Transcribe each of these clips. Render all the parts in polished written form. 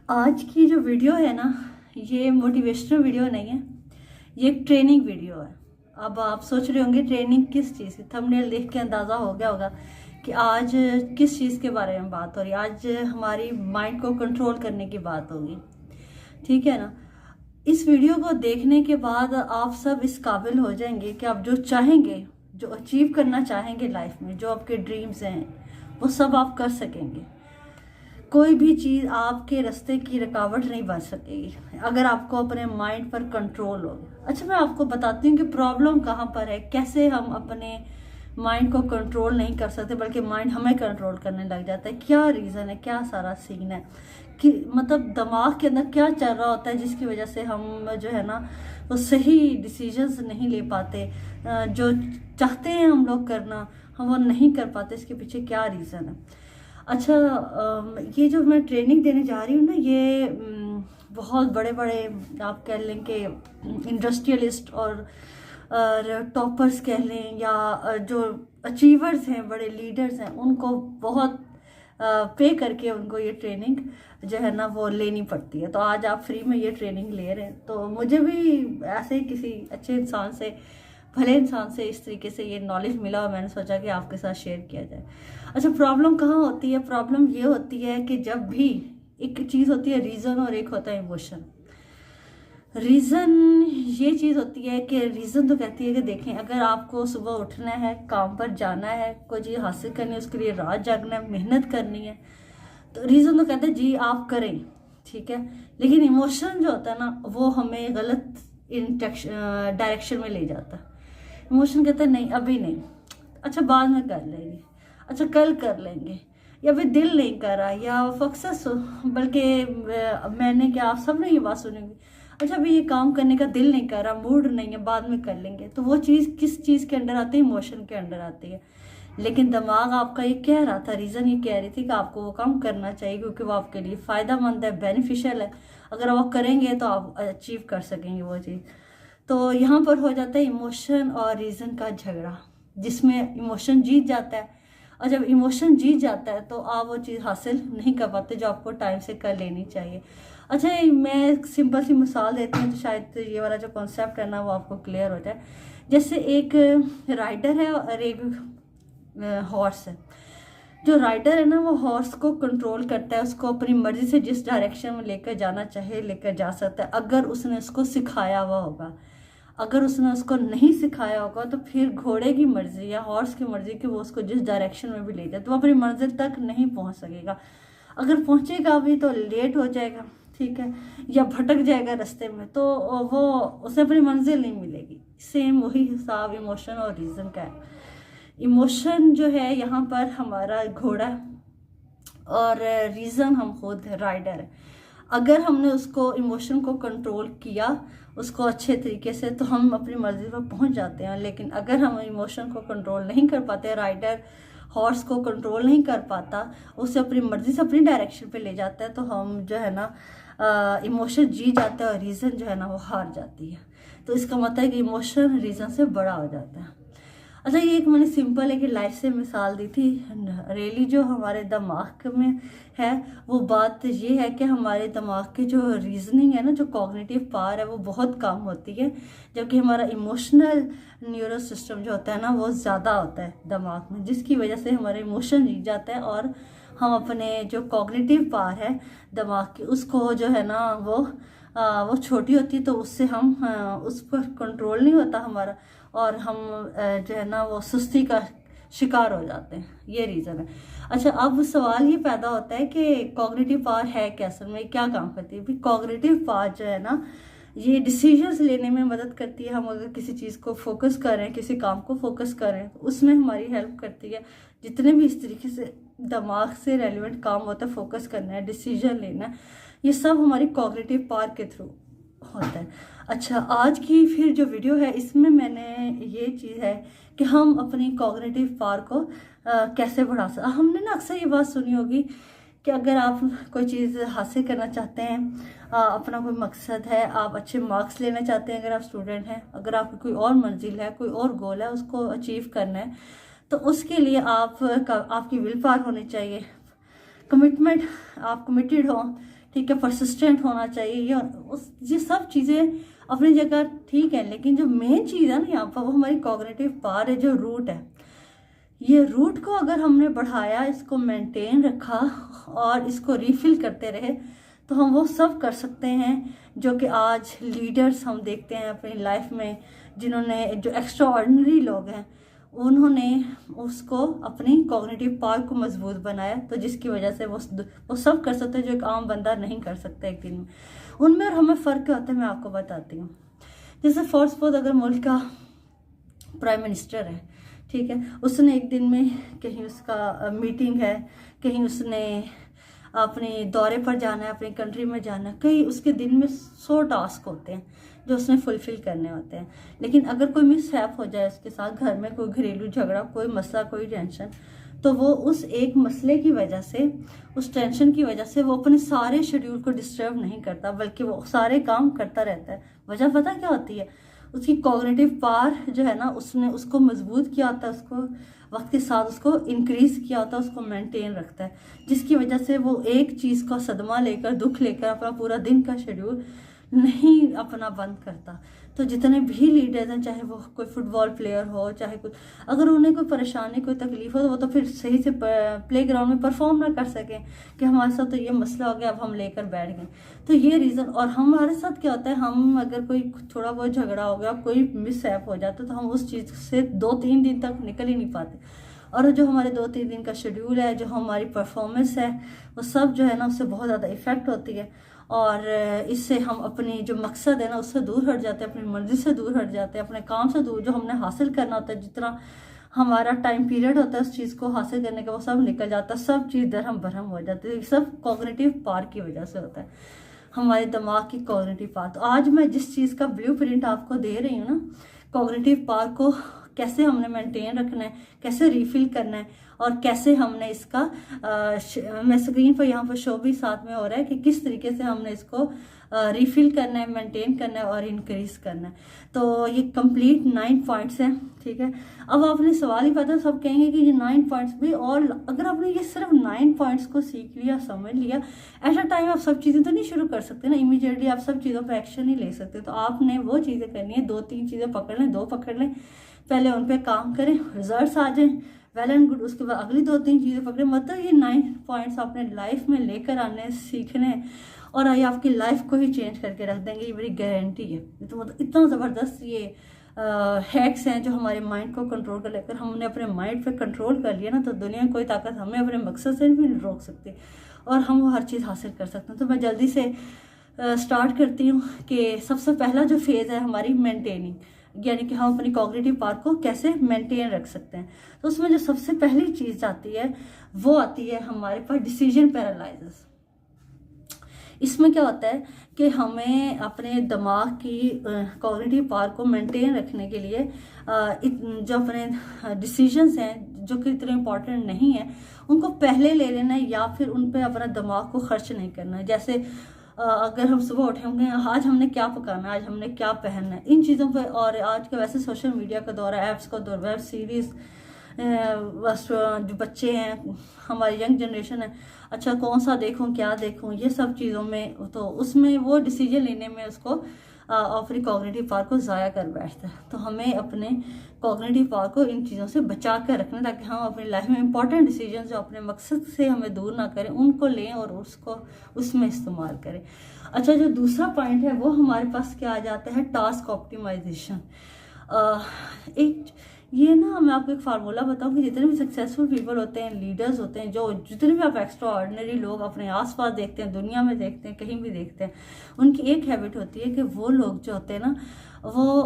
आज की जो वीडियो है ना, ये मोटिवेशनल वीडियो नहीं है, ये एक ट्रेनिंग वीडियो है। अब आप सोच रहे होंगे ट्रेनिंग किस चीज़ की। थंबनेल देख के अंदाज़ा हो गया होगा कि आज किस चीज़ के बारे में बात हो रही है। आज हमारी माइंड को कंट्रोल करने की बात होगी, ठीक है ना। इस वीडियो को देखने के बाद आप सब इस काबिल हो जाएंगे कि आप जो चाहेंगे, जो अचीव करना चाहेंगे लाइफ में, जो आपके ड्रीम्स हैं, वो सब आप कर सकेंगे। कोई भी चीज़ आपके रास्ते की रुकावट नहीं बन सकेगी अगर आपको अपने माइंड पर कंट्रोल हो। अच्छा, मैं आपको बताती हूँ कि प्रॉब्लम कहाँ पर है, कैसे हम अपने माइंड को कंट्रोल नहीं कर सकते बल्कि माइंड हमें कंट्रोल करने लग जाता है। क्या रीज़न है, क्या सारा सीन है कि मतलब दिमाग के अंदर क्या चल रहा होता है जिसकी वजह से हम जो है ना वो सही डिसीजंस नहीं ले पाते। जो चाहते हैं हम लोग करना, हम वो नहीं कर पाते। इसके पीछे क्या रीज़न है। अच्छा, ये जो मैं ट्रेनिंग देने जा रही हूँ ना, ये बहुत बड़े बड़े आप कह लें कि इंडस्ट्रियलिस्ट और टॉपर्स कह लें या जो अचीवर्स हैं, बड़े लीडर्स हैं, उनको बहुत पे करके उनको ये ट्रेनिंग जो है ना वो लेनी पड़ती है। तो आज आप फ्री में ये ट्रेनिंग ले रहे हैं, तो मुझे भी ऐसे ही किसी अच्छे इंसान से, भले इंसान से इस तरीके से ये नॉलेज मिला और मैंने सोचा कि आपके साथ शेयर किया जाए। अच्छा, प्रॉब्लम कहाँ होती है? प्रॉब्लम ये होती है कि जब भी एक चीज़ होती है रीज़न और एक होता है इमोशन। रीज़न ये चीज़ होती है कि रीज़न तो कहती है कि देखें, अगर आपको सुबह उठना है, काम पर जाना है, कोई चीज़ हासिल करनी है, उसके लिए रात जागना है, मेहनत करनी है, तो रीज़न तो कहते हैं जी आप करें, ठीक है। लेकिन इमोशन जो होता है ना वो हमें गलत डायरेक्शन में ले जाता है। इमोशन कहता है नहीं अभी नहीं, अच्छा बाद में कर लेंगे, अच्छा कल कर लेंगे, या फिर दिल नहीं कर रहा, या अक्सर बल्कि मैंने क्या आप सब ने ये बात सुनी होगी, अच्छा अभी ये काम करने का दिल नहीं कर रहा, मूड नहीं है, बाद में कर लेंगे। तो वो चीज़ किस चीज़ के अंडर आती है? इमोशन के अंडर आती है। लेकिन दिमाग आपका ये कह रहा था, रीज़न ये कह रही थी कि आपको वो काम करना चाहिए क्योंकि वो आपके लिए फ़ायदेमंद है, बेनिफिशियल है। अगर आप करेंगे तो आप अचीव कर सकेंगे वो चीज़। तो यहाँ पर हो जाता है इमोशन और रीज़न का झगड़ा, जिसमें इमोशन जीत जाता है। और जब इमोशन जीत जाता है तो आप वो चीज़ हासिल नहीं कर पाते जो आपको टाइम से कर लेनी चाहिए। अच्छा, मैं सिंपल सी मिसाल देती हूँ तो शायद ये वाला जो कॉन्सेप्ट है ना वो आपको क्लियर हो जाए। जैसे एक राइडर है और एक हॉर्स है। जो राइडर है ना वो हॉर्स को कंट्रोल करता है, उसको अपनी मर्जी से जिस डायरेक्शन में लेकर जाना चाहे लेकर जा सकता है, अगर उसने उसको सिखाया हुआ होगा। अगर उसने उसको नहीं सिखाया होगा तो फिर घोड़े की मर्जी या हॉर्स की मर्जी कि वो उसको जिस डायरेक्शन में भी ले जाए तो वो अपनी मंजिल तक नहीं पहुंच सकेगा। अगर पहुंचेगा भी तो लेट हो जाएगा, ठीक है, या भटक जाएगा रास्ते में, तो वो उसे अपनी मंजिल नहीं मिलेगी। सेम वही हिसाब इमोशन और रीज़न का है। इमोशन जो है यहाँ पर हमारा घोड़ा और रीज़न हम खुद राइडर है। अगर हमने उसको इमोशन को कंट्रोल किया उसको अच्छे तरीके से तो हम अपनी मर्जी पर पहुंच जाते हैं। लेकिन अगर हम इमोशन को कंट्रोल नहीं कर पाते, राइडर हॉर्स को कंट्रोल नहीं कर पाता, उसे अपनी मर्जी से अपनी डायरेक्शन पे ले जाता है, तो हम जो है ना इमोशन जीत जाता है और रीज़न जो है ना वो हार जाती है। तो इसका मतलब है कि इमोशन रीज़न से बड़ा हो जाता है। अच्छा, ये एक मैंने सिंपल एक लाइफ से मिसाल दी थी। रियली जो हमारे दिमाग में है वो बात ये है कि हमारे दिमाग की जो रीजनिंग है ना, जो कॉग्निटिव पावर है वो बहुत कम होती है, जबकि हमारा इमोशनल न्यूरो सिस्टम जो होता है ना वो ज़्यादा होता है दिमाग में, जिसकी वजह से हमारे इमोशन जीत जाता है और हम अपने जो कॉग्निटिव पावर है दिमाग की उसको जो है ना वो छोटी होती है, तो उससे हम उस पर कंट्रोल नहीं होता हमारा और हम जो है ना वो सुस्ती का शिकार हो जाते हैं। ये रीज़न है। अच्छा, अब सवाल ये पैदा होता है कि कॉग्निटिव पावर है क्या, असल में क्या काम करती है? भी कॉग्निटिव पावर जो है ना ये डिसीजंस लेने में मदद करती है। हम अगर किसी चीज़ को फोकस कर रहे हैं, किसी काम को फोकस कर रहे हैं तो उसमें हमारी हेल्प करती है। जितने भी इस तरीके से दिमाग से रेलिवेंट काम होता है, फोकस करना है, डिसीजन लेना है, ये सब हमारी कॉग्निटिव पावर के थ्रू होता है। अच्छा, आज की फिर जो वीडियो है इसमें मैंने ये चीज़ है कि हम अपनी कॉग्निटिव पावर को कैसे बढ़ा सकते। हमने ना अक्सर ये बात सुनी होगी कि अगर आप कोई चीज़ हासिल करना चाहते हैं, अपना कोई मकसद है, आप अच्छे मार्क्स लेना चाहते हैं, अगर आप स्टूडेंट हैं, अगर आपकी कोई और मंजिल है, कोई और गोल है, उसको अचीव करना है, तो उसके लिए आपकी विल पावर होनी चाहिए, कमिटमेंट, आप कमिटेड हो ठीक है, परसिस्टेंट होना चाहिए, ये सब चीज़ें अपनी जगह ठीक है, लेकिन जो मेन चीज़ है ना यहाँ पर वो हमारी कॉग्निटिव पावर है, जो रूट है। ये रूट को अगर हमने बढ़ाया, इसको मेंटेन रखा और इसको रिफिल करते रहे, तो हम वो सब कर सकते हैं जो कि आज लीडर्स हम देखते हैं अपनी लाइफ में, जिन्होंने, जो एक्स्ट्रा ऑर्डिनरी लोग हैं, उन्होंने उसको अपनी कॉग्निटिव पावर को मजबूत बनाया, तो जिसकी वजह से वो सब कर सकते हैं जो एक आम बंदा नहीं कर सकता एक दिन में। उनमें और हमें फ़र्क क्या होता है मैं आपको बताती हूँ। जैसे फर्स्ट सपोज अगर मुल्क का प्राइम मिनिस्टर है, ठीक है, उसने एक दिन में कहीं उसका मीटिंग है, कहीं उसने अपने दौरे पर जाना है, अपनी कंट्री में जाना है, कहीं उसके दिन में 100 टास्क होते हैं जो उसने फुलफिल करने होते हैं। लेकिन अगर कोई मिसहैप हो जाए उसके साथ, घर में कोई घरेलू झगड़ा, कोई मसला, कोई टेंशन, तो वो उस एक मसले की वजह से, उस टेंशन की वजह से वो अपने सारे शेड्यूल को डिस्टर्ब नहीं करता, बल्कि वो सारे काम करता रहता है। वजह पता क्या होती है? उसकी कॉग्निटिव पावर जो है ना, उसने उसको मजबूत किया होता है, उसको वक्त के साथ उसको इंक्रीज किया होता है, उसको मेंटेन रखता है, जिसकी वजह से वो एक चीज़ का सदमा लेकर, दुख लेकर अपना पूरा दिन का शेड्यूल नहीं अपना बंद करता। तो जितने भी लीडर्स हैं, चाहे वो कोई फुटबॉल प्लेयर हो, चाहे कुछ, अगर उन्हें कोई परेशानी, कोई तकलीफ हो, तो वो तो फिर सही से प्ले ग्राउंड में परफॉर्म ना कर सकें कि हमारे साथ तो ये मसला हो गया, अब हम लेकर बैठ गए। तो ये रीज़न। और हमारे साथ क्या होता है, हम अगर कोई थोड़ा बहुत झगड़ा हो गया, कोई मिसहैप हो जाता है, तो हम उस चीज़ से 2-3 दिन तक निकल ही नहीं पाते, और जो हमारे 2-3 दिन का शेड्यूल है, जो हमारी परफॉर्मेंस है, वो सब जो है ना, उससे बहुत ज़्यादा इफ़ेक्ट होती है। और इससे हम अपनी जो मकसद है ना, उससे दूर हट जाते हैं, अपनी मर्जी से दूर हट जाते हैं, अपने काम से दूर, जो हमने हासिल करना होता है, जितना हमारा टाइम पीरियड होता है उस चीज़ को हासिल करने का, वो सब निकल जाता है, सब चीज़ दरहम बरहम हो जाती है। ये सब कॉग्निटिव पावर की वजह से होता है, हमारे दिमाग की कॉग्निटिव पावर। तो आज मैं जिस चीज़ का ब्लूप्रिंट आपको दे रही हूँ ना, कॉग्निटिव पावर को कैसे हमने मेंटेन रखना है, कैसे रिफिल करना है, और कैसे हमने इसका मैं स्क्रीन पर यहाँ पर शो भी साथ में हो रहा है कि किस तरीके से हमने इसको रिफिल करना है, मेंटेन करना है और इंक्रीज करना है। तो ये कंप्लीट 9 पॉइंट्स हैं, ठीक है। अब आपने सवाल ही पता, सब कहेंगे कि ये 9 पॉइंट्स भी, और अगर आपने ये सिर्फ 9 पॉइंट्स को सीख लिया, समझ लिया, एट अ टाइम आप सब चीज़ें तो नहीं शुरू कर सकते ना, इमीडिएटली आप सब चीज़ों पर एक्शन नहीं ले सकते। तो आपने वो चीज़ें करनी है, 2-3 चीज़ें पकड़ लें, 2 पकड़ लें, पहले उन पर काम करें, रिजल्ट्स आ जाएं, वेल एंड गुड, उसके बाद अगली 2-3 चीज़ें पकड़े। मतलब ये 9 पॉइंट्स अपने लाइफ में लेकर आने, सीखने, और ये आपकी लाइफ को ही चेंज करके रख देंगे, ये मेरी गारंटी है। तो मतलब इतना ज़बरदस्त ये हैक्स हैं जो हमारे माइंड को कंट्रोल कर लेकर, हमने अपने माइंड पे कंट्रोल कर लिया ना, तो दुनिया में कोई ताकत हमें अपने मकसद से भी नहीं रोक सकती, और हम वो हर चीज़ हासिल कर सकते हैं। तो मैं जल्दी से स्टार्ट करती हूँ कि सबसे पहला जो फेज़ है हमारी मेंटेनिंग, यानी कि हम अपनी कॉग्निटिव पावर को कैसे मेंटेन रख सकते हैं। तो उसमें जो सबसे पहली चीज़ आती है, वो आती है हमारे पास डिसीजन पैरालिसिस। इसमें क्या होता है कि हमें अपने दिमाग की कॉग्निटिव पावर को मेंटेन रखने के लिए जो अपने डिसीजंस हैं जो कि इतने इम्पॉर्टेंट नहीं है, उनको पहले ले लेना है, या फिर उन पर अपना दिमाग को खर्च नहीं करना है। जैसे अगर हम सुबह उठेंगे, आज हमने क्या पकाना है, आज हमने क्या पहनना है, इन चीज़ों पर। और आज के वैसे सोशल मीडिया का दौर है, ऐप्स का दौर, वेब सीरीज़, बस जो बच्चे हैं, हमारी यंग जनरेशन है, अच्छा कौन सा देखूं, क्या देखूं, ये सब चीज़ों में, तो उसमें वो डिसीजन लेने में उसको अपनी कॉग्निटिव पावर को ज़ाया कर बैठता है। तो हमें अपने कॉग्निटिव पावर को इन चीज़ों से बचा कर रखना, ताकि हम अपनी लाइफ में इंपॉर्टेंट डिसीजन जो अपने मकसद से हमें दूर ना करें, उनको लें और उसको उसमें इस्तेमाल करें। अच्छा, जो दूसरा पॉइंट है वो हमारे पास क्या आ जाता है, टास्क ऑप्टिमाइजेशन। एक ये ना, मैं आपको एक फार्मूला बताऊं कि जितने भी सक्सेसफुल पीपल होते हैं, लीडर्स होते हैं, जो जितने भी आप एक्स्ट्रा ऑर्डिनरी लोग अपने आसपास देखते हैं, दुनिया में देखते हैं, कहीं भी देखते हैं, उनकी एक हैबिट होती है कि वो लोग जो होते हैं ना, वो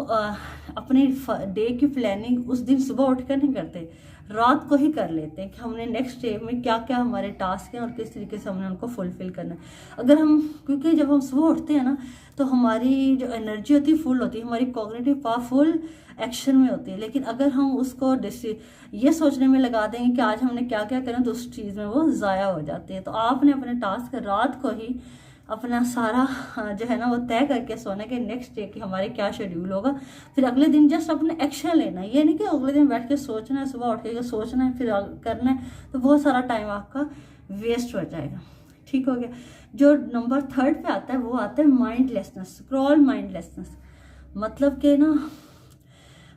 अपने डे की प्लानिंग उस दिन सुबह उठकर नहीं करते, रात को ही कर लेते हैं कि हमने नेक्स्ट डे में क्या क्या हमारे टास्क हैं और किस तरीके से हमने उनको फुलफिल करना है। अगर हम, क्योंकि जब हम सुबह उठते हैं ना, तो हमारी जो एनर्जी होती है फुल होती है, हमारी कॉग्निटिव पावर फुल एक्शन में होती है। लेकिन अगर हम उसको ये सोचने में लगा देंगे कि आज हमने क्या क्या करना, तो उस चीज़ में वो ज़ाया हो जाती है। तो आपने अपने टास्क रात को ही अपना सारा जो है ना वो तय करके सोना कि नेक्स्ट डे की हमारे क्या शेड्यूल होगा, फिर अगले दिन जस्ट अपने एक्शन लेना है। ये नहीं कि अगले दिन बैठ के सोचना है, सुबह उठ के सोचना है फिर करना है, तो बहुत सारा टाइम आपका वेस्ट हो जाएगा। ठीक हो गया। जो नंबर 3 पे आता है वो आता है माइंडलेसनेस, स्क्रॉल माइंडलेसनेस। मतलब कि ना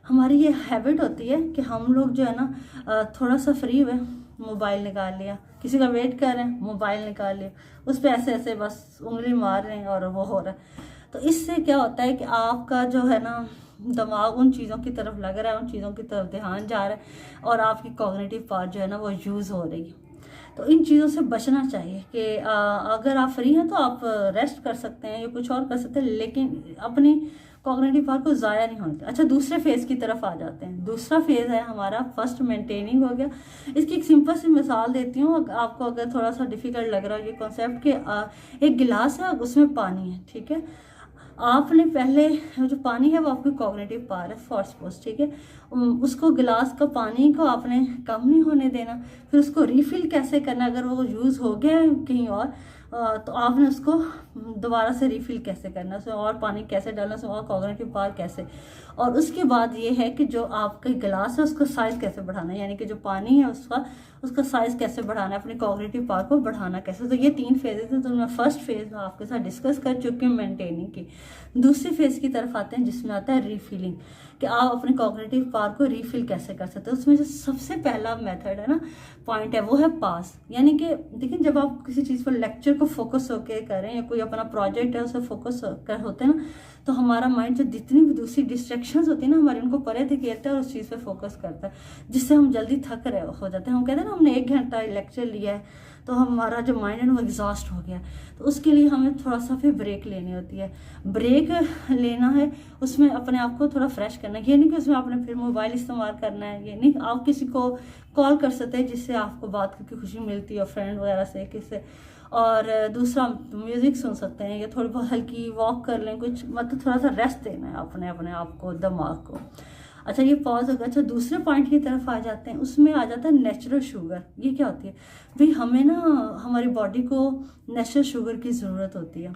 हमारी ये हैबिट होती है कि हम लोग जो है ना थोड़ा सा फ्री हुए, मोबाइल निकाल लिया, किसी का वेट कर रहे हैं, मोबाइल निकाल लिया, उस पर ऐसे ऐसे बस उंगली मार रहे हैं और वो हो रहा है। तो इससे क्या होता है कि आपका जो है ना दिमाग उन चीज़ों की तरफ लग रहा है, उन चीज़ों की तरफ ध्यान जा रहा है और आपकी कॉग्निटिव पावर जो है ना वो यूज़ हो रही है। तो इन चीज़ों से बचना चाहिए कि अगर आप फ्री हैं तो आप रेस्ट कर सकते हैं या कुछ और कर सकते हैं, लेकिन अपनी कॉग्निटिव पावर को ज़ाया नहीं होना चाहिए। अच्छा, दूसरे फेज़ की तरफ आ जाते हैं। दूसरा फेज़ है हमारा फर्स्ट मेंटेनिंग हो गया। इसकी एक सिंपल सी मिसाल देती हूँ आपको, अगर थोड़ा सा डिफिकल्ट लग रहा है ये कॉन्सेप्ट कि एक गिलास है, उसमें पानी है, ठीक है। आपने पहले जो पानी है वो आपकी कॉग्निटिव पावर है, फॉर सपोज, ठीक है। उसको गिलास का पानी को आपने कम नहीं होने देना, फिर उसको रिफिल कैसे करना, अगर वो यूज़ हो गया है कहीं और तो आपने उसको दोबारा से रिफिल कैसे करना, उसमें और पानी कैसे डालना, उसमें और कॉग्निटिव पावर कैसे। और उसके बाद ये है कि जो आपका गिलास है उसका साइज़ कैसे बढ़ाना है, यानी कि जो पानी है उसका साइज़ कैसे बढ़ाना है, अपनी कॉग्निटिव पावर को बढ़ाना कैसे। तो ये 3 फेजेस हैं। तो मैं फर्स्ट फेज में आपके साथ डिस्कस कर चुकी हूँ मेंटेनिंग की। दूसरी फेज की तरफ आते हैं जिसमें आता है रीफिलिंग, कि आप अपने कॉग्निटिव पावर को रीफिल कैसे कर सकते हैं। उसमें जो सबसे पहला मेथड है ना, पॉइंट है, वो है पास। यानी कि देखिए, जब आप किसी चीज़ पर लेक्चर को फोकस होकर करें या कोई अपना प्रोजेक्ट है उसे फोकस कर होते हैं ना, तो हमारा माइंड जो जितनी भी दूसरी डिस्ट्रैक्शंस होती है ना हमारी, उनको परे धकेलता है और उस चीज़ पे फोकस करता है, जिससे हम जल्दी थक रहे हो जाते हैं। हम कहते हैं ना हमने 1 घंटा लेक्चर लिया है तो हमारा जो माइंड है वो एग्जॉस्ट हो गया, तो उसके लिए हमें थोड़ा सा फिर ब्रेक लेनी होती है। ब्रेक लेना है, उसमें अपने आप को थोड़ा फ्रेश करना है। ये नहीं कि उसमें आपने फिर मोबाइल इस्तेमाल करना है, ये नहीं। आप किसी को कॉल कर सकते हैं जिससे आपको बात करके खुशी मिलती है, फ्रेंड वगैरह से किससे। और दूसरा, म्यूज़िक सुन सकते हैं या थोड़ी बहुत हल्की वॉक कर लें, कुछ मतलब थोड़ा सा रेस्ट देना है अपने आप को, दिमाग को। अच्छा, ये पॉज होगा। अच्छा, दूसरे पॉइंट की तरफ आ जाते हैं। उसमें आ जाता है नेचुरल शुगर। ये क्या होती है भाई, हमें ना हमारी बॉडी को नेचुरल शुगर की ज़रूरत होती है।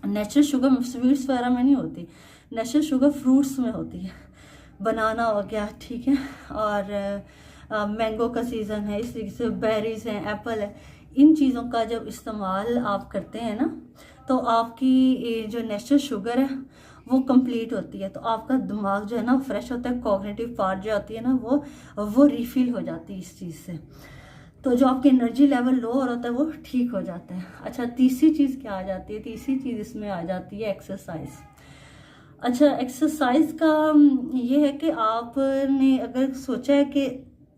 नेचुरल शुगर स्वीट्स वगैरह में नहीं होती, नेचुरल शुगर फ्रूट्स में होती है। बनाना हो गया, ठीक है, और मैंगो का सीज़न है, इस तरीके से बेरीज हैं, एप्पल है। इन चीज़ों का जब इस्तेमाल आप करते हैं ना, तो आपकी जो नेचुरल शुगर है वो कंप्लीट होती है, तो आपका दिमाग जो है ना फ्रेश होता है, कॉग्निटिव पावर जो आती है ना वो रिफिल हो जाती है इस चीज़ से। तो जो आपकी एनर्जी लेवल लो हो रहा है वो ठीक हो जाता है। अच्छा, तीसरी चीज़ क्या आ जाती है? तीसरी चीज़ इसमें आ जाती है एक्सरसाइज। अच्छा, एक्सरसाइज का ये है कि आपने अगर सोचा है कि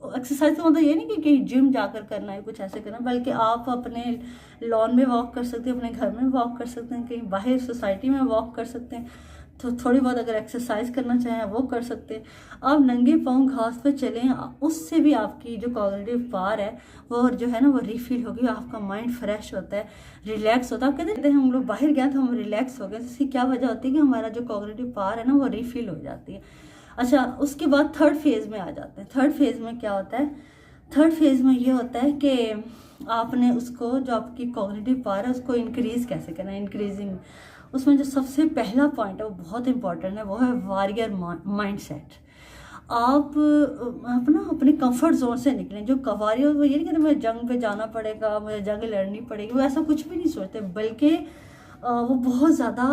एक्सरसाइज का मतलब ये नहीं कि कहीं जिम जाकर करना है, कुछ ऐसे करना, बल्कि आप अपने लॉन में वॉक कर सकते हैं, अपने घर में वॉक कर सकते हैं, कहीं बाहर सोसाइटी में वॉक कर सकते हैं। तो थोड़ी बहुत अगर एक्सरसाइज करना चाहें वो कर सकते हैं। आप नंगे पाँव घास पे चलें, उससे भी आपकी जो कॉग्निटिव पावर है वो जो है ना वो रिफिल होगी, आपका माइंड फ्रेश होता है, रिलैक्स होता है। आप कहते हैं हम लोग बाहर गए तो हम रिलैक्स हो गए, इसकी क्या वजह होती है कि हमारा जो कॉग्निटिव पावर है ना वो रिफिल हो जाती है। अच्छा, उसके बाद थर्ड फेज में आ जाते हैं। थर्ड फेज में क्या होता है? थर्ड फेज में ये होता है कि आपने उसको, जो आपकी कॉग्निटिव पावर है उसको इंक्रीज कैसे करना है, इंक्रीजिंग। उसमें जो सबसे पहला पॉइंट है वो बहुत इंपॉर्टेंट है, वो है वॉरियर माइंडसेट। आप अपने कंफर्ट जोन से निकलें। जो वॉरियर, वो ये नहीं कहते मुझे जंग पे जाना पड़ेगा, मुझे जंग लड़नी पड़ेगी, वो ऐसा कुछ भी नहीं सोचते, बल्कि वो बहुत ज़्यादा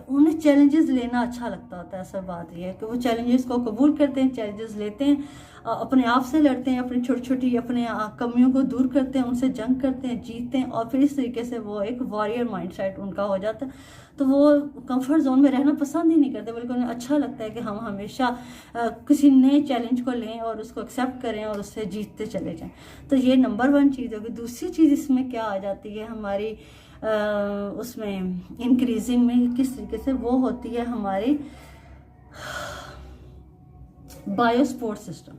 उन्हें चैलेंजेस लेना अच्छा लगता होता है। असल बात यह है कि वो चैलेंजेस को कबूल करते हैं, चैलेंजेस लेते हैं, अपने आप से लड़ते हैं, अपनी छोटी छोटी अपने कमियों को दूर करते हैं, उनसे जंग करते हैं, जीतते हैं, और फिर इस तरीके से वो एक वॉरियर माइंडसेट उनका हो जाता है। तो वो कंफर्ट जोन में रहना पसंद ही नहीं करते, बल्कि उन्हें अच्छा लगता है कि हम हमेशा किसी नए चैलेंज को लें और उसको एक्सेप्ट करें और उससे जीतते चले जाएं। तो ये नंबर 1 चीज़ होगी। दूसरी चीज़ इसमें क्या आ जाती है हमारी उसमें इंक्रीजिंग में, किस तरीके से वो होती है हमारी बायोस्पोर्ट सिस्टम।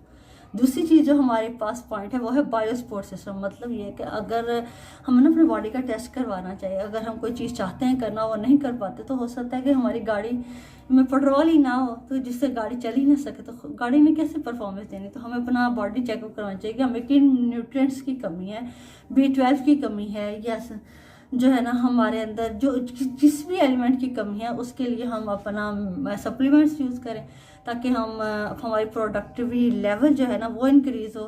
दूसरी चीज़ जो हमारे पास पॉइंट है वो है बायोस्पोर्ट सिस्टम। मतलब ये है कि अगर हम ना अपनी बॉडी का टेस्ट करवाना चाहिए, अगर हम कोई चीज़ चाहते हैं करना वो नहीं कर पाते, तो हो सकता है कि हमारी गाड़ी में पेट्रोल ही ना हो, तो जिससे गाड़ी चल ही ना सके, तो गाड़ी ने कैसे परफॉर्मेंस देनी। तो हमें अपना बॉडी चेकअप करवाना चाहिए कि हमें किन न्यूट्रिएंट्स की कमी है, B12 की कमी है, या जो है ना हमारे अंदर जो जिस भी एलिमेंट की कमी है उसके लिए हम अपना सप्लीमेंट्स यूज़ करें, ताकि हमारी प्रोडक्टिविटी लेवल जो है ना वो इंक्रीज़ हो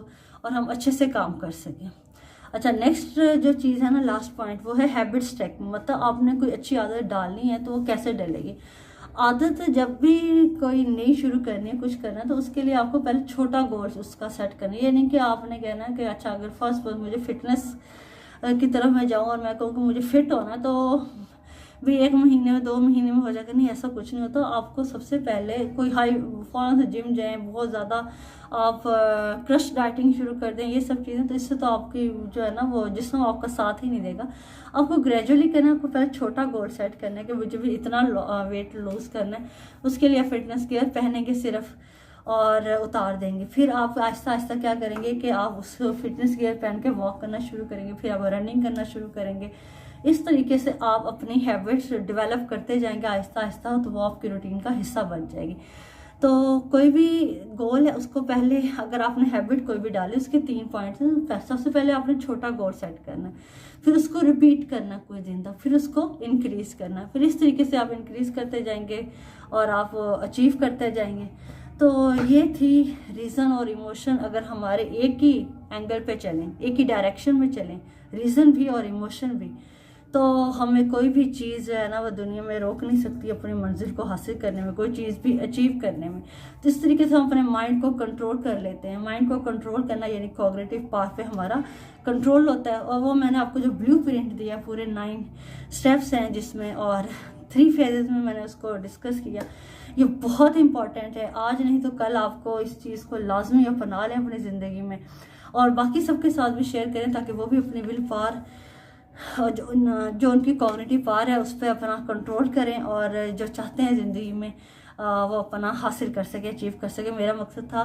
और हम अच्छे से काम कर सकें। अच्छा, नेक्स्ट जो चीज़ है ना, लास्ट पॉइंट, वो है हैबिट स्टैकिंग। मतलब आपने कोई अच्छी आदत डालनी है तो वो कैसे डलेगी। आदत जब भी कोई नई शुरू करनी है, कुछ करना है, तो उसके लिए आपको पहले छोटा गोल उसका सेट करना है। ये नहीं कि आपने कहना है कि अच्छा अगर फर्स्ट मुझे फिटनेस की तरफ मैं जाऊँ और मैं कहूँ कि मुझे फिट होना तो भी 1 महीने में 2 महीने में हो जाएगा। नहीं, ऐसा कुछ नहीं होता। आपको सबसे पहले कोई हाई फौरन से जिम जाएं, बहुत ज़्यादा आप क्रश डाइटिंग शुरू कर दें, ये सब चीज़ें, तो इससे तो आपकी जो है ना वो जिस्म आपका साथ ही नहीं देगा। आपको ग्रेजुअली करना है, आपको पहले छोटा गोल सेट करना है कि मुझे भी इतना वेट लूज़ करना है। उसके लिए फिटनेस गियर पहनेंगे सिर्फ और उतार देंगे। फिर आप आहिस्ता आहिस्ता क्या करेंगे कि आप उस फिटनेस गियर पहन के वॉक करना शुरू करेंगे, फिर आप रनिंग करना शुरू करेंगे। इस तरीके से आप अपनी हैबिट्स डेवलप करते जाएंगे आहिस्ता आहिस्ता, तो वो आपकी रूटीन का हिस्सा बन जाएगी। तो कोई भी गोल है उसको पहले, अगर आपने हैबिट कोई भी डाली, उसके 3 पॉइंट्स हैं। सबसे पहले आपने छोटा गोल सेट करना है, फिर उसको रिपीट करना कुछ दिन तक, फिर उसको इंक्रीज करना, फिर इस तरीके से आप इंक्रीज करते जाएंगे और आप अचीव करते जाएंगे। तो ये थी रीज़न और इमोशन। अगर हमारे एक ही एंगल पे चलें, एक ही डायरेक्शन में चलें, रीज़न भी और इमोशन भी, तो हमें कोई भी चीज़ है ना वो दुनिया में रोक नहीं सकती अपनी मंजिल को हासिल करने में, कोई चीज़ भी अचीव करने में। तो इस तरीके से हम अपने माइंड को कंट्रोल कर लेते हैं। माइंड को कंट्रोल करना यानी कॉग्निटिव पार्ट पे हमारा कंट्रोल होता है। और वो मैंने आपको जो ब्लूप्रिंट दिया, पूरे 9 स्टेप्स हैं जिसमें, और 3 फेजेस में मैंने उसको डिस्कस किया। ये बहुत इंपॉर्टेंट है। आज नहीं तो कल आपको इस चीज़ को लाजमी अपना लें अपनी ज़िंदगी में, और बाकी सबके साथ भी शेयर करें ताकि वो भी अपनी विल पावर, जो उनकी कॉग्निटिव पावर है, उस पर अपना कंट्रोल करें और जो चाहते हैं ज़िंदगी में वो अपना हासिल कर सके, अचीव कर सके। मेरा मकसद था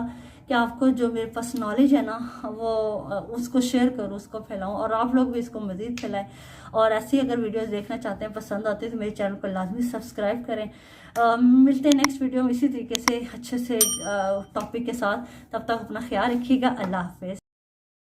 कि आपको जो मेरे पास नॉलेज है ना वो उसको शेयर करूँ, उसको फैलाऊँ, और आप लोग भी इसको मज़ीद फैलाएं। और ऐसी अगर वीडियोस देखना चाहते हैं, पसंद आती है, तो मेरे चैनल को लाजमी सब्सक्राइब करें। मिलते हैं नेक्स्ट वीडियो में इसी तरीके से अच्छे से टॉपिक के साथ। तब तक अपना ख्याल रखिएगा। अल्लाह हाफिज़।